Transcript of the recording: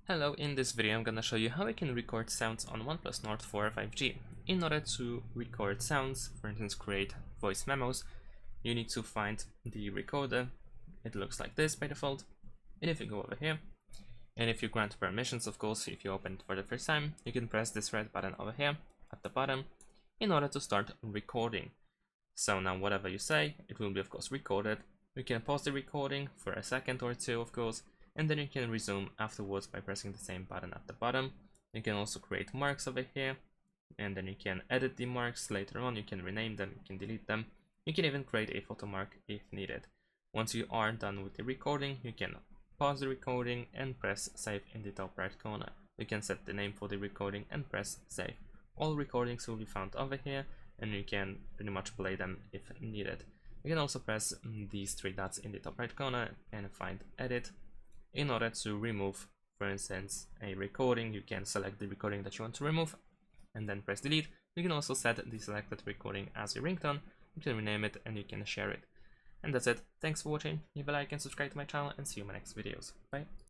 Hello, in this video I'm gonna show you how you can record sounds on OnePlus Nord for 5G. In order to record sounds, for instance create voice memos, you need to find the recorder. It looks like this by default. And if you go over here, and if you grant permissions, of course, if you open it for the first time, you can press this red button over here at the bottom in order to start recording. So now whatever you say, it will be of course recorded. You can pause the recording for a second or two, of course, and then you can resume afterwards by pressing the same button at the bottom. You can also create marks over here, and then you can edit the marks later on. You can rename them, you can delete them. You can even create a photo mark if needed. Once you are done with the recording, you can pause the recording and press save in the top right corner. You can set the name for the recording and press save. All recordings will be found over here, and you can pretty much play them if needed. You can also press these three dots in the top right corner and find edit. In order to remove, for instance, a recording, you can select the recording that you want to remove and then press delete. You can also set the selected recording as your ringtone. You can rename it and you can share it. And that's it. Thanks for watching. Leave a like and subscribe to my channel, and see you in my next videos. Bye.